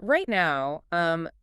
Right now,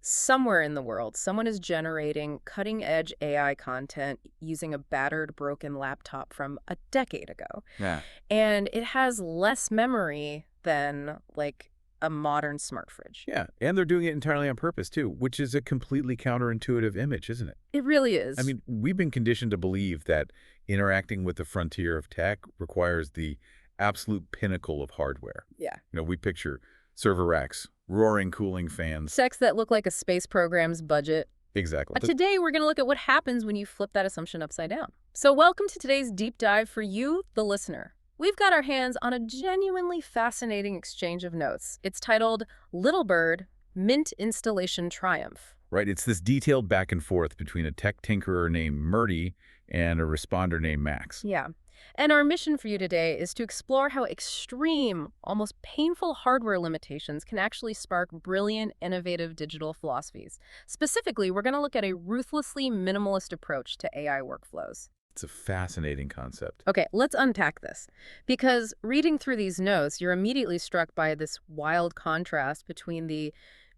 somewhere in the world, someone is generating cutting-edge AI content using a battered, broken laptop from a decade ago. Yeah. And it has less memory than, like, a modern smart fridge. Yeah, and they're doing it entirely on purpose, too, which is a completely counterintuitive image, isn't it? It really I is. mean, we've been conditioned to believe that interacting with the frontier of tech requires the absolute pinnacle of hardware. Yeah. We picture server racks, roaring cooling fans. Sex that look like a space program's budget. Exactly. But today, we're going to look at what happens when you flip that assumption upside down. So welcome to today's deep dive for you, the listener. We've got our hands on a genuinely fascinating exchange of notes. It's titled Little Bird, Mint Installation Triumph. Right, it's this detailed back and forth between a tech tinkerer named Murti and a responder named Max. Yeah. And our mission for you today is to explore how extreme, almost painful hardware limitations can actually spark brilliant, innovative digital philosophies. Specifically, we're going to look at a ruthlessly minimalist approach to AI workflows. It's a fascinating concept. Okay, let's unpack this. Because reading through these notes, you're immediately struck by this wild contrast between the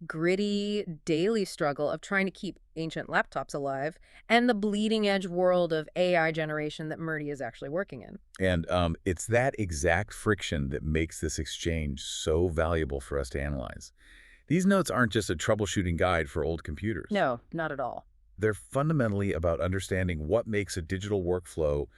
gritty daily struggle of trying to keep ancient laptops alive and the bleeding edge world of AI generation that Murti is actually working in. And it's that exact friction that makes this exchange so valuable for us to analyze. These notes aren't just a troubleshooting guide for old computers. No, not at all. They're fundamentally about understanding what makes a digital workflow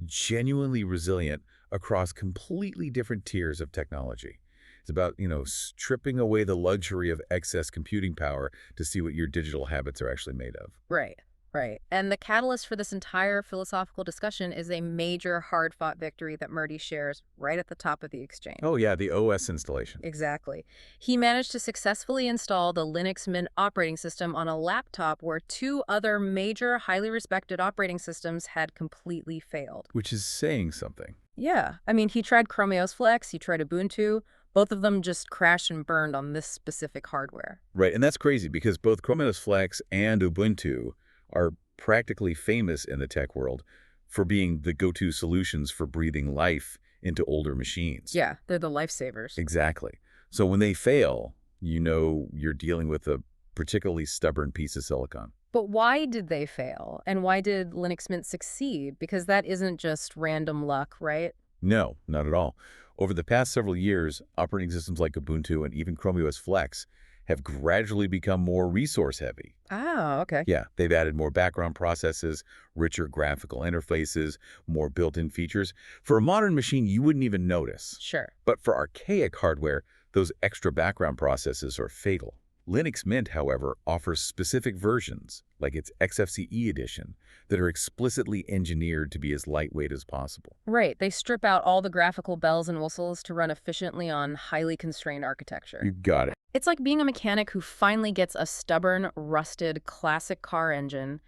genuinely resilient across completely different tiers of technology. It's about, stripping away the luxury of excess computing power to see what your digital habits are actually made of. Right, right. And the catalyst for this entire philosophical discussion is a major hard-fought victory that Murti shares right at the top of the exchange. Oh, yeah, the OS installation. Exactly. He managed to successfully install the Linux Mint operating system on a laptop where two other major, highly respected operating systems had completely failed. Which is saying something. Yeah. I mean, he tried ChromeOS Flex, he tried Ubuntu. Both of them just crashed and burned on this specific hardware. Right, and that's crazy because both ChromeOS Flex and Ubuntu are practically famous in the tech world for being the go-to solutions for breathing life into older machines. Yeah, they're the lifesavers. Exactly. So when they fail, you're dealing with a particularly stubborn piece of silicon. But why did they fail? And why did Linux Mint succeed? Because that isn't just random luck, right? No, not at all. Over the past several years, operating systems like Ubuntu and even ChromeOS Flex have gradually become more resource-heavy. Oh, okay. Yeah, they've added more background processes, richer graphical interfaces, more built-in features. For a modern machine, you wouldn't even notice. Sure. But for archaic hardware, those extra background processes are fatal. Linux Mint, however, offers specific versions, like its XFCE edition, that are explicitly engineered to be as lightweight as possible. Right. They strip out all the graphical bells and whistles to run efficiently on highly constrained architecture. You got it. It's like being a mechanic who finally gets a stubborn, rusted, classic car engine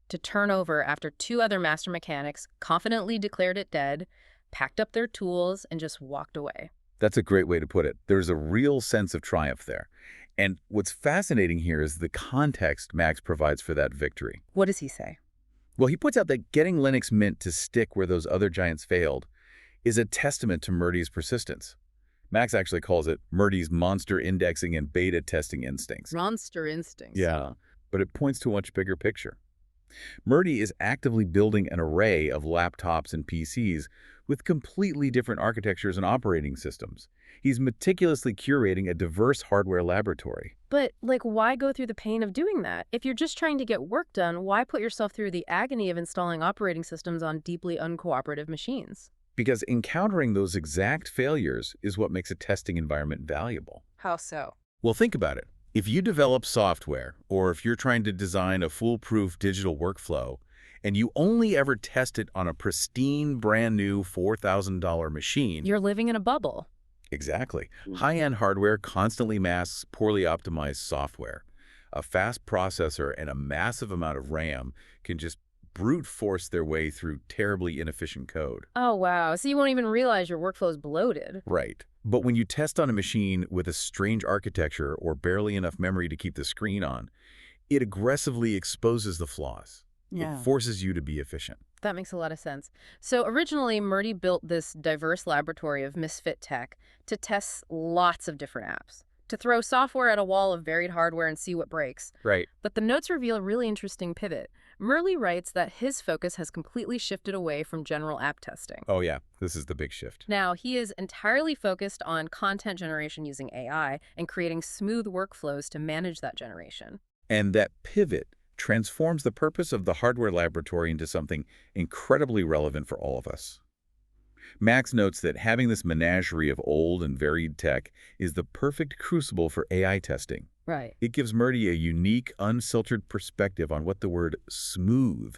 to turn over after two other master mechanics confidently declared it dead, packed up their tools, and just walked away. That's a great way to put it. There's a real sense of triumph there. And what's fascinating here is the context Max provides for that victory. What does he say? Well, he points out that getting Linux Mint to stick where those other giants failed is a testament to Murti's persistence. Max actually calls it Murti's monster indexing and beta testing instincts. Monster instincts. Yeah, but it points to a much bigger picture. Murti is actively building an array of laptops and PCs with completely different architectures and operating systems. He's meticulously curating a diverse hardware laboratory. But, why go through the pain of doing that? If you're just trying to get work done, why put yourself through the agony of installing operating systems on deeply uncooperative machines? Because encountering those exact failures is what makes a testing environment valuable. How so? Well, think about it. If you develop software, or if you're trying to design a foolproof digital workflow, and you only ever test it on a pristine, brand new $4,000 machine. You're living in a bubble. Exactly. High-end hardware constantly masks poorly optimized software. A fast processor and a massive amount of RAM can just brute force their way through terribly inefficient code. Oh, wow. So you won't even realize your workflow is bloated. Right. But when you test on a machine with a strange architecture or barely enough memory to keep the screen on, it aggressively exposes the flaws. Yeah. It forces you to be efficient. That makes a lot of sense. So originally, Murti built this diverse laboratory of misfit tech to test lots of different apps. to throw software at a wall of varied hardware and see what breaks. Right. But the notes reveal a really interesting pivot. Murli writes that his focus has completely shifted away from general app testing. Oh, yeah. This is the big shift. Now, he is entirely focused on content generation using AI and creating smooth workflows to manage that generation. And that pivot transforms the purpose of the hardware laboratory into something incredibly relevant for all of us. Max notes that having this menagerie of old and varied tech is the perfect crucible for AI testing. Right. It gives Murti a unique, unfiltered perspective on what the word smooth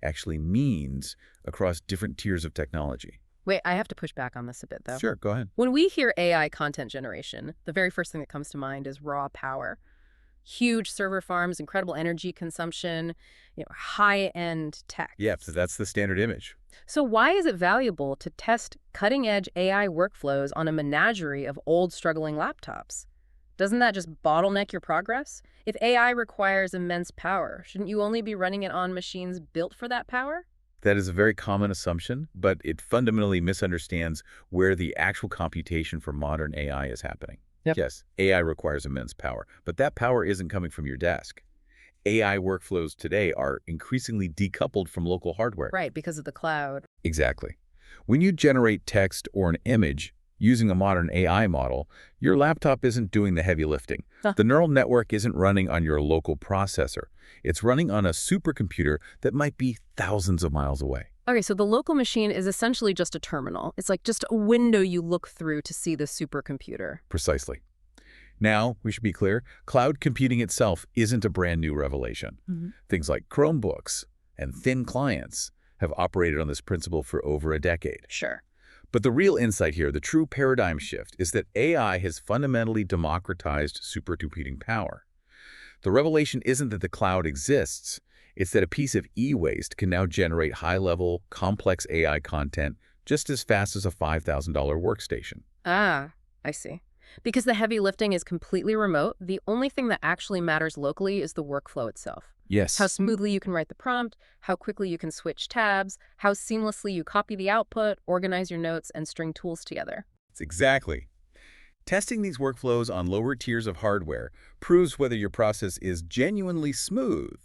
actually means across different tiers of technology. Wait, I have to push back on this a bit, though. Sure, go ahead. When we hear AI content generation, the very first thing that comes to mind is raw power. Huge server farms, incredible energy consumption, high-end tech. Yep, so that's the standard image. So why is it valuable to test cutting-edge AI workflows on a menagerie of old, struggling laptops? Doesn't that just bottleneck your progress? If AI requires immense power, shouldn't you only be running it on machines built for that power? That is a very common assumption, but it fundamentally misunderstands where the actual computation for modern AI is happening. Yep. Yes, AI requires immense power, but that power isn't coming from your desk. AI workflows today are increasingly decoupled from local hardware. Right, because of the cloud. Exactly. When you generate text or an image using a modern AI model, your laptop isn't doing the heavy lifting. Huh. The neural network isn't running on your local processor. It's running on a supercomputer that might be thousands of miles away. Okay, so the local machine is essentially just a terminal. It's like just a window you look through to see the supercomputer. Precisely. Now, we should be clear, cloud computing itself isn't a brand new revelation. Things like Chromebooks and thin clients have operated on this principle for over a decade. Sure. But the real insight here, the true paradigm shift, is that AI has fundamentally democratized supercomputing power. The revelation isn't that the cloud exists, it's that a piece of e-waste can now generate high-level, complex AI content just as fast as a $5,000 workstation. Ah, I see. Because the heavy lifting is completely remote, the only thing that actually matters locally is the workflow itself. Yes. How smoothly you can write the prompt, how quickly you can switch tabs, how seamlessly you copy the output, organize your notes, and string tools together. Exactly. Testing these workflows on lower tiers of hardware proves whether your process is genuinely smooth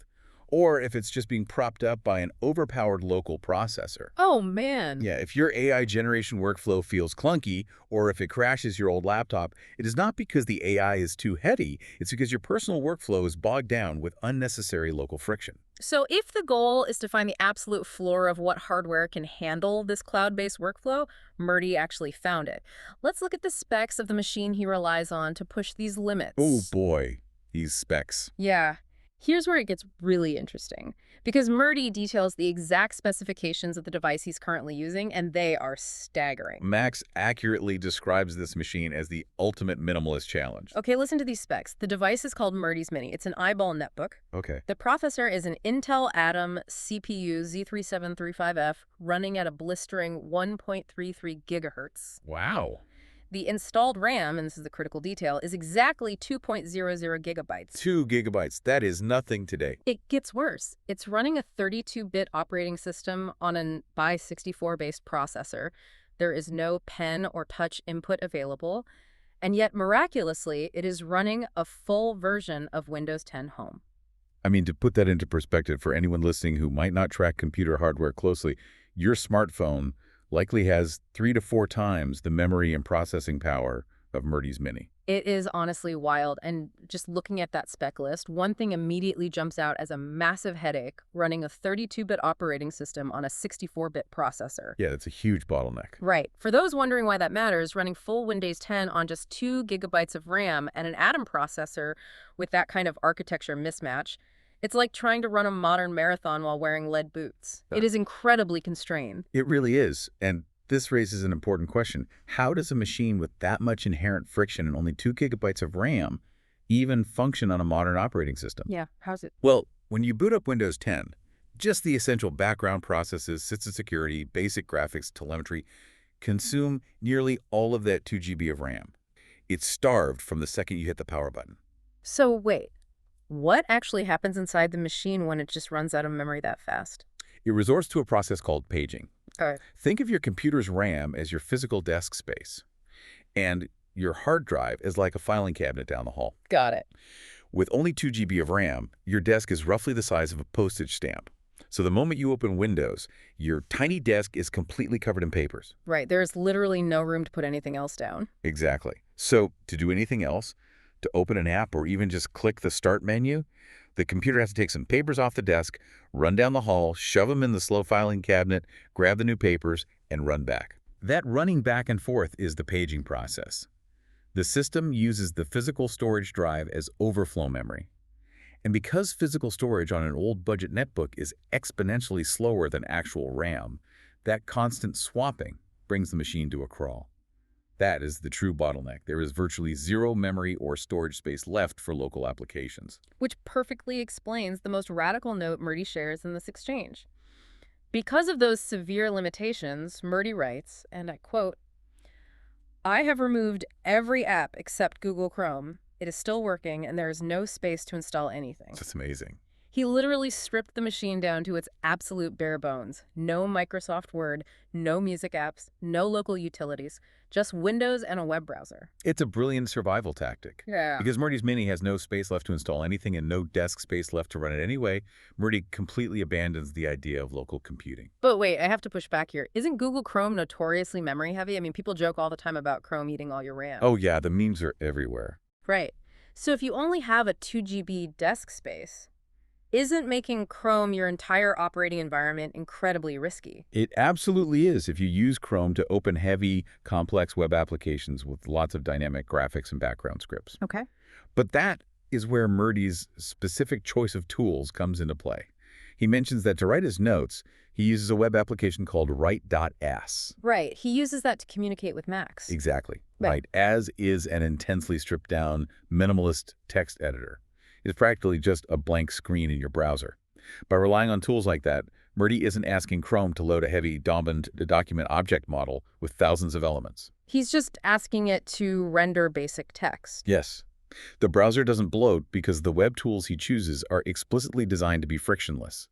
or if it's just being propped up by an overpowered local processor. Oh, man. Yeah, if your AI generation workflow feels clunky or if it crashes your old laptop, it is not because the AI is too heady, it's because your personal workflow is bogged down with unnecessary local friction. So if the goal is to find the absolute floor of what hardware can handle this cloud-based workflow, Murti actually found it. Let's look at the specs of the machine he relies on to push these limits. Oh boy, these specs. Yeah. Here's where it gets really interesting, because Murti details the exact specifications of the device he's currently using, and they are staggering. Max accurately describes this machine as the ultimate minimalist challenge. Okay, listen to these specs. The device is called Murti's Mini. It's an eyeball netbook. Okay. The processor is an Intel Atom CPU Z3735F running at a blistering 1.33 gigahertz. Wow. The installed RAM, and this is the critical detail, is exactly 2.00 gigabytes. 2 gigabytes. That is nothing today. It gets worse. It's running a 32-bit operating system on an by64-based processor. There is no pen or touch input available. And yet, miraculously, it is running a full version of Windows 10 Home. I mean, to put that into perspective for anyone listening who might not track computer hardware closely, your smartphone likely has 3 to 4 times the memory and processing power of Murti's Mini. It is honestly wild, and just looking at that spec list, one thing immediately jumps out as a massive headache running a 32-bit operating system on a 64-bit processor. Yeah, that's a huge bottleneck. Right. For those wondering why that matters, running full Windows 10 on just 2 gigabytes of RAM and an Atom processor with that kind of architecture mismatch, it's like trying to run a modern marathon while wearing lead boots. It is incredibly constrained. It really is. And this raises an important question. How does a machine with that much inherent friction and only 2 gigabytes of RAM even function on a modern operating system? Yeah, how's it? Well, when you boot up Windows 10, just the essential background processes, system security, basic graphics, telemetry, consume nearly all of that 2 GB of RAM. It's starved from the second you hit the power button. So wait, what actually happens inside the machine when it just runs out of memory that fast? It resorts to a process called paging. All right. Think of your computer's RAM as your physical desk space. And your hard drive is like a filing cabinet down the hall. Got it. With only 2 GB of RAM, your desk is roughly the size of a postage stamp. So the moment you open Windows, your tiny desk is completely covered in papers. Right. There's literally no room to put anything else down. Exactly. So to do anything else, to open an app or even just click the Start menu, the computer has to take some papers off the desk, run down the hall, shove them in the slow filing cabinet, grab the new papers, and run back. That running back and forth is the paging process. The system uses the physical storage drive as overflow memory. And because physical storage on an old budget netbook is exponentially slower than actual RAM, that constant swapping brings the machine to a crawl. That is the true bottleneck. There is virtually zero memory or storage space left for local applications. Which perfectly explains the most radical note Murti shares in this exchange. Because of those severe limitations, Murti writes, and I quote, "I have removed every app except Google Chrome. It is still working, and there is no space to install anything." That's amazing. He literally stripped the machine down to its absolute bare bones. No Microsoft Word, no music apps, no local utilities, just Windows and a web browser. It's a brilliant survival tactic. Yeah. Because Murti's Mini has no space left to install anything and no desk space left to run it anyway, Murti completely abandons the idea of local computing. But wait, I have to push back here. Isn't Google Chrome notoriously memory heavy? I mean, people joke all the time about Chrome eating all your RAM. Oh yeah, the memes are everywhere. Right. So if you only have a 2 GB desk space, isn't making Chrome your entire operating environment incredibly risky? It absolutely is if you use Chrome to open heavy, complex web applications with lots of dynamic graphics and background scripts. Okay. But that is where Murti's specific choice of tools comes into play. He mentions that to write his notes, he uses a web application called Write.s. Right. He uses that to communicate with Macs. Exactly. Right. Write.as is an intensely stripped-down, minimalist text editor. It's practically just a blank screen in your browser. By relying on tools like that, Murti isn't asking Chrome to load a heavy document object model with thousands of elements. He's just asking it to render basic text. Yes. The browser doesn't bloat because the web tools he chooses are explicitly designed to be frictionless.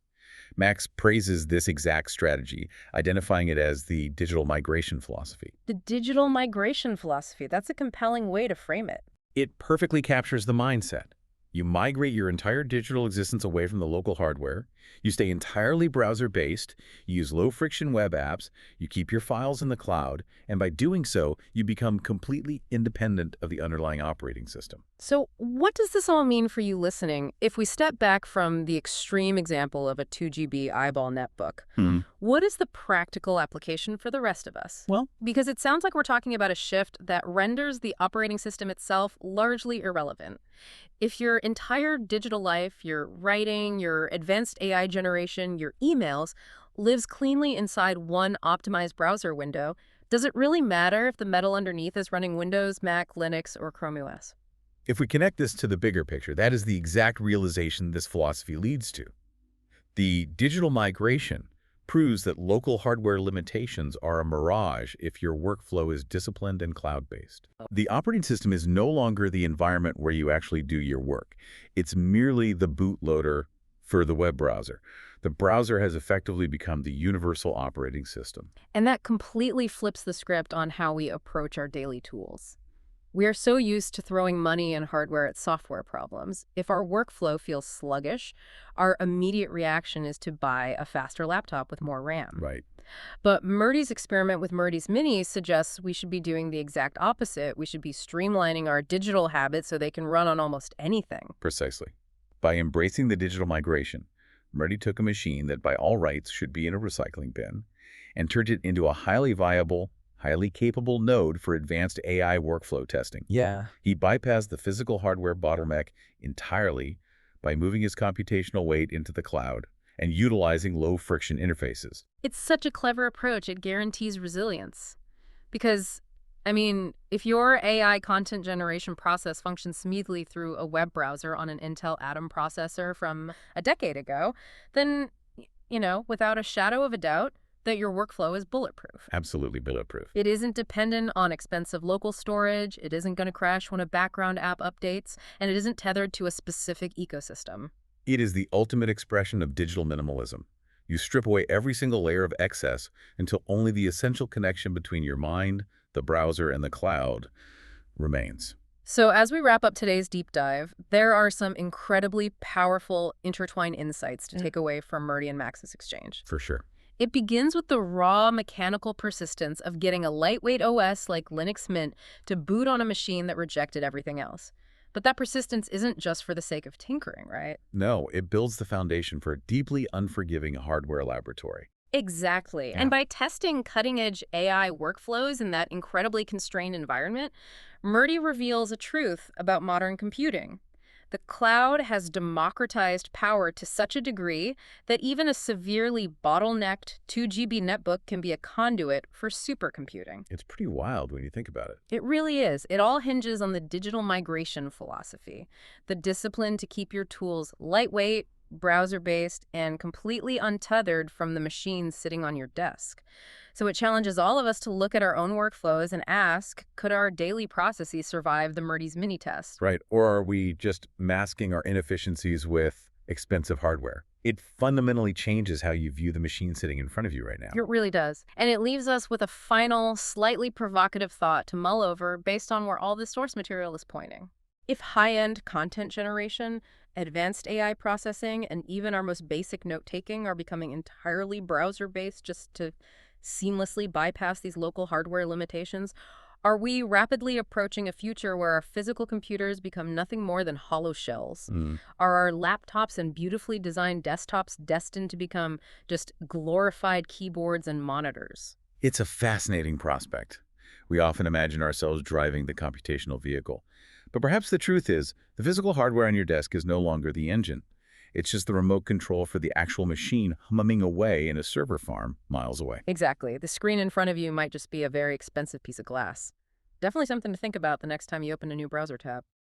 Max praises this exact strategy, identifying it as the digital migration philosophy. The digital migration philosophy, that's a compelling way to frame it. It perfectly captures the mindset. You migrate your entire digital existence away from the local hardware. You stay entirely browser-based. You use low-friction web apps. You keep your files in the cloud. And by doing so, you become completely independent of the underlying operating system. So what does this all mean for you listening? If we step back from the extreme example of a 2 GB eyeball netbook, what is the practical application for the rest of us? Well, Because it sounds like we're talking about a shift that renders the operating system itself largely irrelevant. If your entire digital life, your writing, your advanced AI generation, your emails, lives cleanly inside one optimized browser window, does it really matter if the metal underneath is running Windows, Mac, Linux, or ChromeOS? if we connect this to the bigger picture, that is the exact realization this philosophy leads to. The digital migration proves that local hardware limitations are a mirage if your workflow is disciplined and cloud-based. The operating system is no longer the environment where you actually do your work. It's merely the bootloader for the web browser. The browser has effectively become the universal operating system. And that completely flips the script on how we approach our daily tools. We are so used to throwing money and hardware at software problems. If our workflow feels sluggish, our immediate reaction is to buy a faster laptop with more RAM. Right. But Murti's experiment with Murti's Mini suggests we should be doing the exact opposite. We should be streamlining our digital habits so they can run on almost anything. Precisely. By embracing the digital migration, Murti took a machine that by all rights should be in a recycling bin and turned it into a highly viable, highly capable node for advanced AI workflow testing. Yeah. He bypassed the physical hardware bottleneck entirely by moving his computational weight into the cloud and utilizing low-friction interfaces. It's such a clever approach. It guarantees resilience. Because, I mean, if your AI content generation process functions smoothly through a web browser on an Intel Atom processor from a decade ago, then, you know, without a shadow of a doubt, that your workflow is bulletproof. Absolutely bulletproof. It isn't dependent on expensive local storage, it isn't going to crash when a background app updates, and it isn't tethered to a specific ecosystem. It is the ultimate expression of digital minimalism. You strip away every single layer of excess until only the essential connection between your mind, the browser, and the cloud remains. So as we wrap up today's deep dive, there are some incredibly powerful intertwined insights to take away from Murti and Max's exchange. For sure. It begins with the raw mechanical persistence of getting a lightweight OS like Linux Mint to boot on a machine that rejected everything else. But that persistence isn't just for the sake of tinkering, right? No, it builds the foundation for a deeply unforgiving hardware laboratory. Exactly. Yeah. And by testing cutting-edge AI workflows in that incredibly constrained environment, Murti reveals a truth about modern computing. The cloud has democratized power to such a degree that even a severely bottlenecked 2 GB netbook can be a conduit for supercomputing. It's pretty wild when you think about it. It really is. It all hinges on the digital migration philosophy, the discipline to keep your tools lightweight, browser-based, and completely untethered from the machine sitting on your desk. So it challenges all of us to look at our own workflows and ask, could our daily processes survive the Murti's mini test? Right. Or are we just masking our inefficiencies with expensive hardware? It fundamentally changes how you view the machine sitting in front of you right now. It really does. And it leaves us with a final, slightly provocative thought to mull over based on where all the source material is pointing. If high-end content generation, advanced AI processing, and even our most basic note-taking are becoming entirely browser-based just to seamlessly bypass these local hardware limitations, are we rapidly approaching a future where our physical computers become nothing more than hollow shells? Mm. Are our laptops and beautifully designed desktops destined to become just glorified keyboards and monitors? It's a fascinating prospect. We often imagine ourselves driving the computational vehicle. But perhaps the truth is, the physical hardware on your desk is no longer the engine. It's just the remote control for the actual machine humming away in a server farm miles away. Exactly. The screen in front of you might just be a very expensive piece of glass. Definitely something to think about the next time you open a new browser tab.